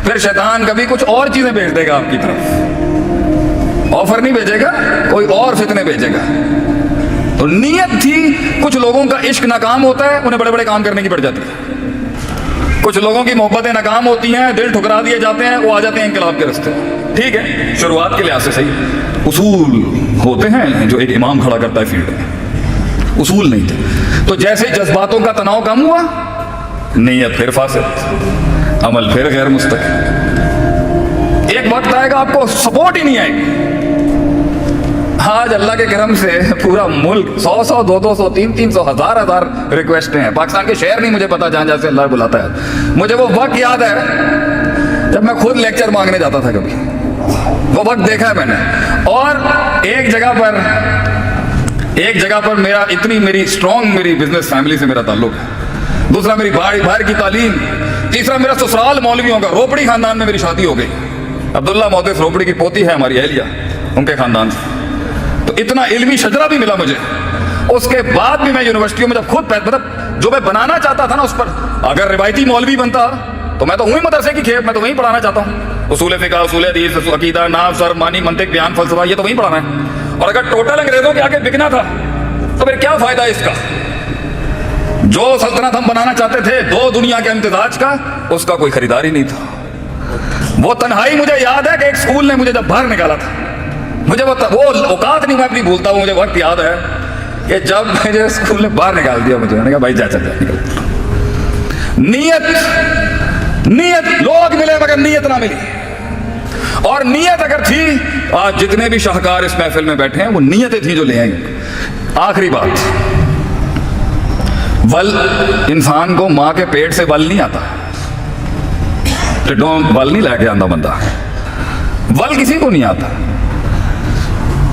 फिर शैतान कभी कुछ और चीजें भेज देगा आपकी तरफ, ऑफर नहीं भेजेगा, कोई और फितने भेजेगा। तो नीयत थी। कुछ लोगों का इश्क नाकाम होता है, उन्हें बड़े बड़े काम करने की पड़ जाती है। कुछ लोगों की मोहब्बतें नाकाम होती हैं, दिल ठुकरा दिए जाते हैं, वो आ जाते हैं इंकलाब के रास्ते। ठीक है, शुरुआत के लिहाज से सही। उसूल होते हैं जो एक इमाम खड़ा करता है फील्ड में, उसूल नहीं थे। तो जैसे जज्बातों का तनाव कम हुआ, नीयत फिर फासिद, अमल फिर गैर मुस्तकिल। एक वक्त आएगा आपको सपोर्ट ही नहीं आएगी। आज अल्लाह के करम से पूरा मुल्क 100-100, 200-200, 300-300, 1000-1000 रिक्वेस्टें हैं। पाकिस्तान के शहर नहीं मुझे पता, जहाँ जहाँ से अल्लाह बुलाता है। मुझे वो वक्त याद है जब मैं खुद लेक्चर मांगने जाता था कभी, वो वक्त देखा है मैंने। और एक जगह पर मेरा इतनी मेरी स्ट्रॉन्ग मेरी बिजनेस फैमिली से मेरा ताल्लुक है। दूसरा मेरी बाहर की तालीम। तीसरा मेरा ससुराल मौलवियों का, रोपड़ी खानदान में मेरी शादी हो गई। अब्दुल्ला मोहद्दिस रोपड़ी की पोती है हमारी अहलिया, उनके खानदान से। तो इतना इल्मी शजरा भी मिला मुझे। उसके बाद भी मैं यूनिवर्सिटियों में जब खुद मतलब जो मैं बनाना चाहता था ना, उस पर अगर रिवायती मौलवी बनता तो मैं तो वही मदरसे की खेप, मैं तो वही पढ़ाना चाहता हूँ। उसूल फिक़ह, उसूल हदीस, अकीदा, नाहव, सर्फ, मानी, मंतिक, बयान, फलसफा, ये तो वही पढ़ाना है। और अगर टोटल अंग्रेजों के आगे बिकना था तो फिर क्या फायदा है इसका? जो सल्तनत हम बनाना चाहते थे, दो दुनिया के इम्तिजाज का, उसका कोई खरीदार ही नहीं था। वो तन्हाई मुझे याद है कि एक स्कूल ने मुझे जब बाहर निकाला था, मुझे वो औकात नहीं, मैं अपनी भूलता हूँ। मुझे वक्त याद है कि जब मुझे स्कूल ने बाहर निकाल दिया, मुझे मैंने कहा भाई जा निकल। नीयत लोग मिले मगर नीयत ना मिली। और नीयत अगर थी, आज जितने भी शाहकार इस महफिल में बैठे हैं वो नीयतें थी जो ले आई। आखिरी बात, वल इंसान को मां के पेट से वल नहीं आता, टिड्डों वल नहीं लेके आंदा बंदा, वल किसी को नहीं आता।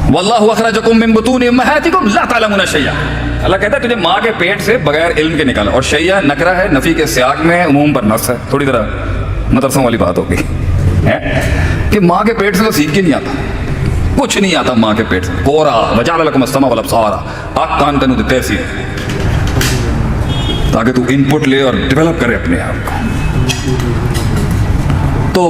वल्लाहु अखरजकुम मिन बुतूनि उम्महातिकुम ला तअलमूना शैया। अल्लाह कहता है तुझे माँ के पेट से बगैर इल्म के निकाला। और शैया नकरा है, नफी के सियाक में, उमूम पर नस है। थोड़ी तरह मदरसों वाली बात होगी कि माँ के पेट से तो सीख के नहीं आता, कुछ नहीं आता माँ के पेट से। कोरा वजाल लकुम अस्समा वल अब्सारा, आँख कान तेनू दिते सी ताकि तू इनपुट ले और डेवलप करे अपने आप को। तो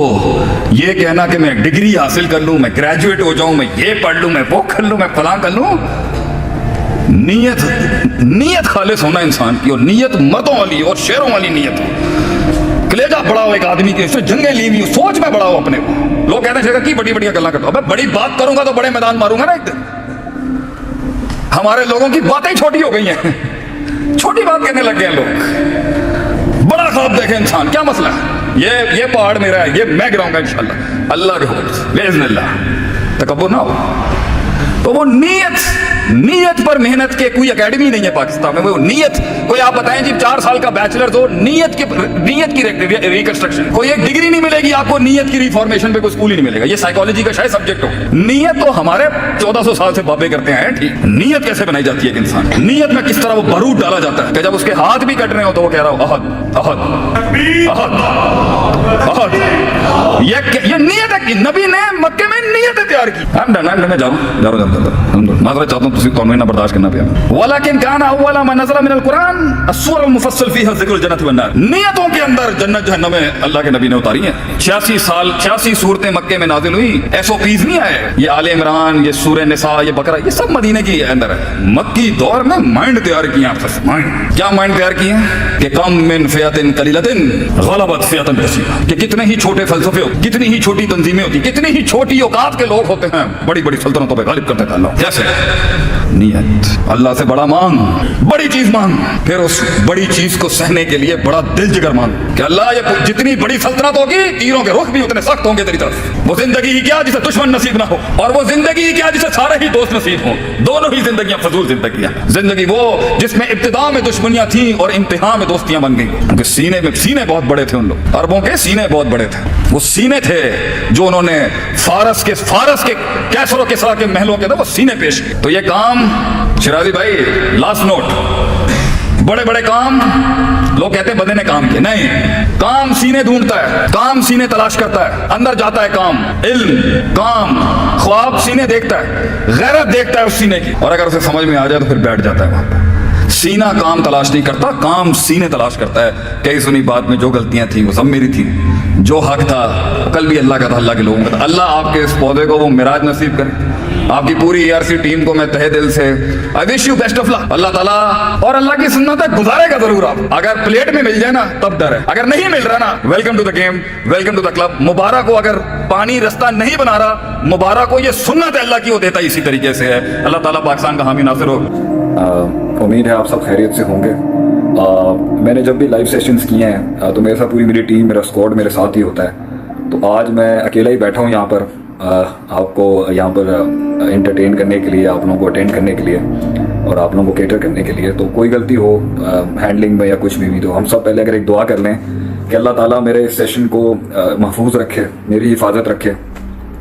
ये कहना कि मैं डिग्री हासिल कर लूं, मैं ग्रेजुएट हो जाऊं, मैं ये पढ़ लूं, मैं वो कर लूं, मैं फलां कर लूं, नीयत खालिस होना इंसान की। और नीयत मर्दों वाली और शेरों वाली नीयत हो। कलेजा बड़ा हो एक आदमी की, उसने जंगें ली हुई, सोच में बड़ा हो अपने को। लोग कहते हैं कि बड़ी बड़ी गल्ला करता हूं, मैं बड़ी बात करूंगा तो बड़े मैदान मारूंगा ना एक दिन। हमारे लोगों की बातें छोटी हो गई हैं, छोटी बात कहने लग गए लोग। बड़ा ख्वाब देखे इंसान, क्या मसला है? ये पहाड़ मेरा है, ये मैं गिराऊंगा इंशाल्लाह, अल्लाह के हुक्म से, बिइज़्निल्लाह। तकब्बुर ना हो। तो वो नीयत पर मेहनत के कोई एकेडमी नहीं है पाकिस्तान में। वो नीयत, कोई आप बताएं जी 4 साल का बैचलर हो, नीयत की रिकंस्ट्रक्शन, कोई एक डिग्री नहीं मिलेगी आपको, नीयत की रिफॉर्मेशन पे कोई स्कूल ही नहीं मिलेगा। ये साइकोलॉजी का शायद सब्जेक्ट हो। नीयत तो हमारे 1400 साल से बाबे करते हैं, ठीक। नीयत कैसे बनाई जाती है एक इंसान, नीयत में किस तरह वो बारूद डाला जाता है कि जब उसके हाथ भी कट रहे हो तो वो कह रहा हो अहद अहद अहद अहद। ये नीयत है कि नबी ने मक्के में नीयत तैयार की। मैं जा रहा हूं माजरत चाहता हूं, तुसी तो ना बर्दाश्त करना पिया। वलाकिन काना अव्वला मा नज़ला मिनल कुरान अस्सूर अल मुफस्सल फीहा ज़िक्रुल जन्नति वन नार। नियतों के अंदर जन्नत जहन्नम में अल्लाह के नबी ने उतारी है। 86 सूरतें मक्के में नाजिल हुई। एसओपीज नहीं आए, ये आले इमरान, ये सूरह निसा, ये बकरा, ये सब मदीने की अंदर है। मक्की दौर में माइंड तैयार किए आपसे। माइंड क्या माइंड तैयार किए कि कम मिन फियतिन कलीलतिन गलबत फियतन कसीरा, कि कितने ही छोटे फलसफे हो, कितनी ही छोटी तंजीमें होती, कितनी ही छोटी औकात के लोग होते हैं, बड़ी बड़ी सल्तनतों पे गालिब करते थे अल्लाह। कैसे? नियत, अल्लाह से बड़ा मांग, बड़ी चीज मांग, फिर उस बड़ी चीज को सहने के लिए बड़ा दिल जिगर मांग कि अल्लाह ये जितनी बड़ी सल्तनत होगी, तीरों के रुख भी उतने सख्त होंगे तेरी तरफ। वो जिंदगी ही क्या जिसे दुश्मन नसीब ना हो, और वो जिंदगी ही क्या जिसे सारे ही दोस्त नसीब हो। दोनों ही जिंदगियां फजूल जिंदगियां। जिंदगी वो जिसमें इब्तिदा में दुश्मनियां थी और इंतहा में दोस्तियां बन गई। उनके सीने बहुत बड़े थे, उन लोग अरबों के सीने बहुत बड़े थे। वो सीने थे जो उन्होंने फारस के कैसर और किसरा के महलों के वो सीने पेश किए। तो ये काम शिराजी भाई, लास्ट नोट, बड़े बड़े काम लोग कहते हैं बंदे ने काम किया, नहीं। काम सीने ढूंढता है, काम सीने तलाश करता है, अंदर जाता है काम, इल्म, काम, ख्वाब सीने देखता है, गैरत देखता है उस सीने की, और अगर उसे समझ में आ जाए तो फिर बैठ जाता है वहां पर। सीना काम तलाश नहीं करता, काम सीने तलाश करता है। कई सुनी बात में जो गलतियां थी वो सब मेरी थी, जो हक था कल भी अल्लाह का था, अल्लाह के लोगों का था। अल्लाह आपके इस पौधे को वो मिराज नसीब करे। आपकी पूरी ERC टीम को मैं तहे दिल से I wish you best of luck. अल्लाह ताला और अल्लाह की सुन्नत है, गुजारेगा जरूर। आप अगर प्लेट में मिल जाए ना तब डर है, अगर नहीं मिल रहा ना welcome to the game, welcome to the club. मुबारक को अगर पानी रास्ता नहीं बना रहा, मुबारक को ये सुन्नत है अल्लाह की, वो देता इसी तरीके से है। अल्लाह ताला पाकिस्तान का हामी नासिर हो। उम्मीद है आप सब खैरियत से होंगे। मैंने जब भी लाइव सेशंस किए हैं तो मेरे साथ पूरी मेरी टीम, मेरा स्क्वाड मेरे साथ ही होता है। तो आज मैं अकेला ही बैठा हूँ यहाँ पर आपको यहाँ पर एंटरटेन करने के लिए, आप लोगों को अटेंड करने के लिए और आप लोगों को केटर करने के लिए। तो कोई गलती हो हैंडलिंग में या कुछ भी तो हम सब पहले अगर एक दुआ कर लें कि अल्लाह ताला मेरे इस सेशन को महफूज रखे, मेरी हिफाजत रखे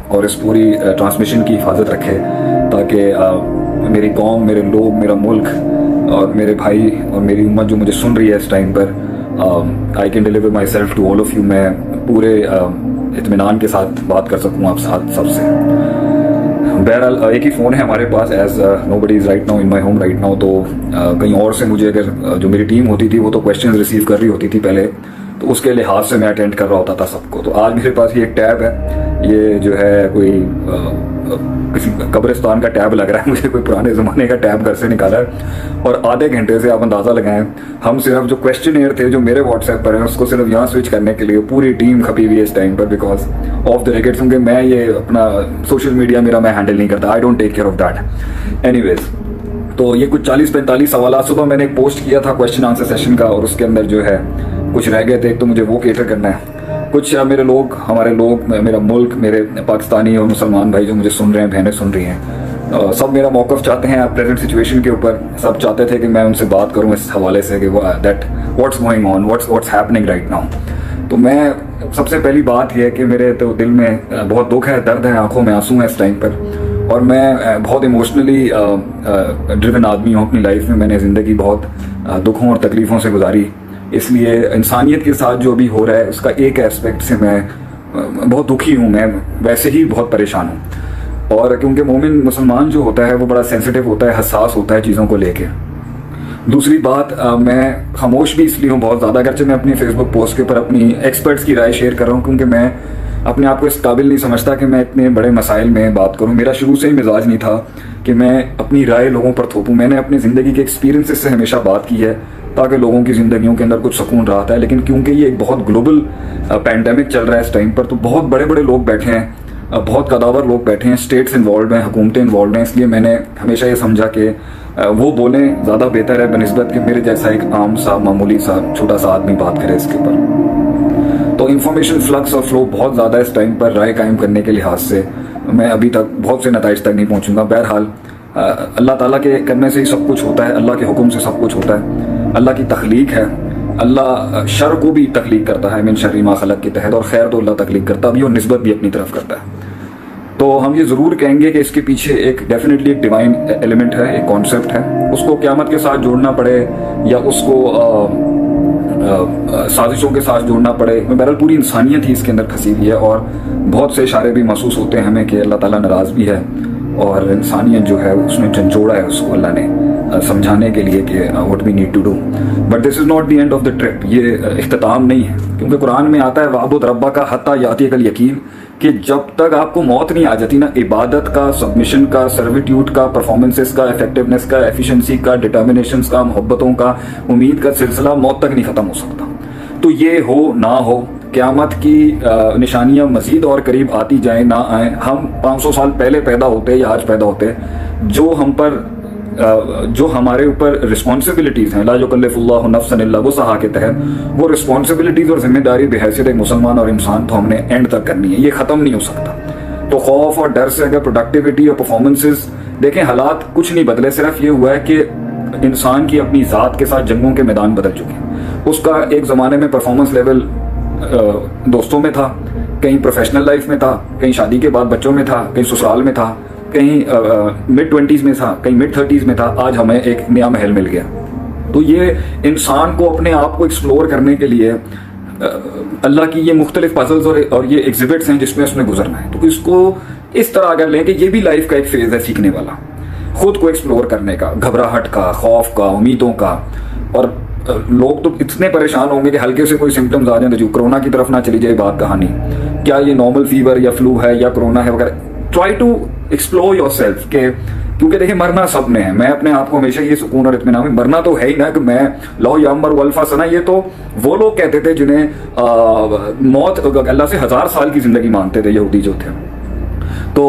और इस पूरी ट्रांसमिशन की हिफाजत रखे, ताकि मेरी कौम, मेरे लोग, मेरा मुल्क और मेरे भाई और मेरी उम्मत जो मुझे सुन रही है इस टाइम पर, I can deliver myself to all of you. मैं पूरे इत्मीनान के साथ बात कर सकूँ आप साथ सबसे। बहरहाल एक ही फ़ोन है हमारे पास, as nobody is right now in my home right now. तो कहीं और से मुझे अगर जो मेरी टीम होती थी वो तो क्वेश्चन रिसीव कर रही होती थी पहले, तो उसके लिहाज से मैं अटेंड कर रहा होता था सबको। तो आज मेरे पास ये एक टैब है, ये जो है कोई किसी कब्रिस्तान का टैब लग रहा है मुझे, कोई पुराने ज़माने का टैब घर से निकाला है। और आधे घंटे से आप अंदाज़ा लगाएं, हम सिर्फ जो क्वेश्चन थे जो मेरे व्हाट्सएप पर है उसको सिर्फ यहाँ स्विच करने के लिए पूरी टीम खपी हुई है इस टाइम पर, बिकॉज ऑफ द रिकॉर्ड। क्योंकि मैं ये अपना सोशल मीडिया मेरा मैं हैंडल नहीं करता, I don't take care of that. Anyways, तो ये कुछ 40-45 सवाल सुबह मैंने एक पोस्ट किया था क्वेश्चन आंसर सेशन का, और उसके अंदर जो है कुछ रह गए थे, तो मुझे वो केटर करना है। कुछ मेरे लोग, हमारे लोग, मेरा मुल्क, मेरे पाकिस्तानी और मुसलमान भाई जो मुझे सुन रहे हैं, बहनें सुन रही हैं, सब मेरा मौक़िफ़ चाहते हैं प्रेजेंट सिचुएशन के ऊपर। सब चाहते थे कि मैं उनसे बात करूं इस हवाले से कि that what's going on, what's happening right now. तो मैं सबसे पहली बात यह है कि मेरे तो दिल में बहुत दुख है, दर्द है, आंखों में आंसू हैं इस टाइम पर, और मैं बहुत इमोशनली ड्रिवन आदमी हूँ अपनी लाइफ में। मैंने ज़िंदगी बहुत दुखों और तकलीफ़ों से गुजारी, इसलिए इंसानियत के साथ जो अभी हो रहा है उसका एक एस्पेक्ट से मैं बहुत दुखी हूँ, मैं वैसे ही बहुत परेशान हूँ। और क्योंकि मोमिन मुसलमान जो होता है वो बड़ा सेंसिटिव होता है, हसास होता है चीज़ों को लेके। दूसरी बात, मैं खामोश भी इसलिए हूँ बहुत ज़्यादा, अगरचे मैं अपनी फेसबुक पोस्ट के ऊपर अपनी एक्सपर्ट्स की राय शेयर कर रहा हूँ, क्योंकि मैं अपने आप को इस काबिल नहीं समझता कि मैं इतने बड़े मसाइल में बात करूँ। मेरा शुरू से ही मिजाज नहीं था कि मैं अपनी राय लोगों पर थोपूँ। मैंने अपनी ज़िंदगी के एक्सपीरियंसेस से हमेशा बात की है ताकि लोगों की ज़िंदगियों के अंदर कुछ सुकून रहा था। लेकिन क्योंकि ये एक बहुत ग्लोबल पैंडेमिक चल रहा है इस टाइम पर, तो बहुत बड़े बड़े लोग बैठे हैं, बहुत कदावर लोग बैठे हैं, स्टेट्स इन्वॉल्व हैं, हुकूमतें इन्वॉल्व हैं, इसलिए मैंने हमेशा ये समझा कि वो बोलें ज़्यादा बेहतर है बनस्बत कि मेरे जैसा एक आम सा मामूली सा छोटा सा आदमी बात करे इसके ऊपर। तो इंफॉर्मेशन फ्लक्स और फ्लो बहुत ज़्यादा इस टाइम पर, राय कायम करने के लिहाज से मैं अभी तक बहुत से नताइज तक नहीं पहुँचूँगा। बहरहाल अल्लाह ताला के करने से ही सब कुछ होता है, अल्लाह के हुक्म से सब कुछ होता है, अल्लाह की तख्लीक है। अल्लाह शर को भी तख्लीक करता है मिन शर्रि मा खलक के तहत, और खैर तो अल्लाह तख्लीक करता भी और निस्बत भी अपनी तरफ करता है। तो हम ये ज़रूर कहेंगे कि इसके पीछे एक डेफिनेटली एक डिवाइन एलिमेंट है, एक कॉन्सेप्ट है। उसको क़यामत के साथ जोड़ना पड़े या उसको साजिशों के साथ जोड़ना पड़े, बहरहाल पूरी इंसानियत ही इसके अंदर फंसी हुई है। और बहुत से इशारे भी महसूस होते हैं हमें कि अल्लाह ताला नाराज़ भी है, और इंसानियत जो है उसने झंझोड़ा है उसको अल्लाह ने समझाने के लिए कि what we need to do. But this is not the end of the trip, ये इख्तिताम नहीं है, क्योंकि कुरान में आता है वाबुद रब्बा का हत्ता यातिकल यकीन, कि जब तक आपको मौत नहीं आ जाती ना, इबादत का, सबमिशन का, सर्विट्यूड का, परफॉर्मेंसेस का, इफेक्टिवनेस का, एफिशिएंसी का, डिटर्मिनेशन का, मोहब्बतों का, उम्मीद का सिलसिला मौत तक नहीं ख़त्म हो सकता। तो ये हो ना हो, क़यामत की निशानियां मज़ीद और करीब आती जाए ना आए, हम 500 साल पहले पैदा होते या आज पैदा होते, जो हम पर जो हमारे ऊपर रिस्पॉन्सिबिलिटीज़ हैं, ला युकल्लिफुल्लाहु नफ्सन इल्ला वुसअहा के तहत, वो रिस्पॉन्सिबिलिटीज़ और जिम्मेदारी बेहैसियत एक मुसलमान और इंसान तो हमने एंड तक करनी है, ये ख़त्म नहीं हो सकता। तो खौफ और डर से अगर प्रोडक्टिविटी और परफॉर्मेंसेस देखें, हालात कुछ नहीं बदले, सिर्फ ये हुआ है कि इंसान की अपनी ज़ात के साथ जंगों के मैदान बदल चुके हैं। उसका एक ज़माने में परफॉर्मेंस लेवल दोस्तों में था, कहीं प्रोफेशनल लाइफ में था, कहीं शादी के बाद बच्चों में था, कहीं ससुराल में था, कहीं मिड 20s में था, कहीं मिड 30s में था। आज हमें एक नया महल मिल गया। तो ये इंसान को अपने आप को एक्सप्लोर करने के लिए अल्लाह की ये मुख्तलिफ पजल्स और ये एग्जिबिट्स हैं जिसमें उसने गुजरना है। तो इसको इस तरह अगर लें कि ये भी लाइफ का एक फेज है सीखने वाला, खुद को एक्सप्लोर करने का, घबराहट का, खौफ का, उम्मीदों का, और लोग तो इतने परेशान होंगे कि हल्के से कोई सिम्टम्स आ जाए तो जो कोरोना की तरफ ना चली जाए बात कहानी, क्या ये नॉर्मल फीवर या फ्लू है या कोरोना है वगैरह। Try to explore yourself के, क्योंकि देखिए मरना सब ने है। मैं अपने आप को हमेशा ये सुकून और इत्मीनान में, मरना तो है ही ना कि मैं लो यामर वल्फा सना, ये तो वो लोग कहते थे जिन्हें मौत अल्लाह से 1000 साल की जिंदगी मानते थे, यहूदी जो थे। तो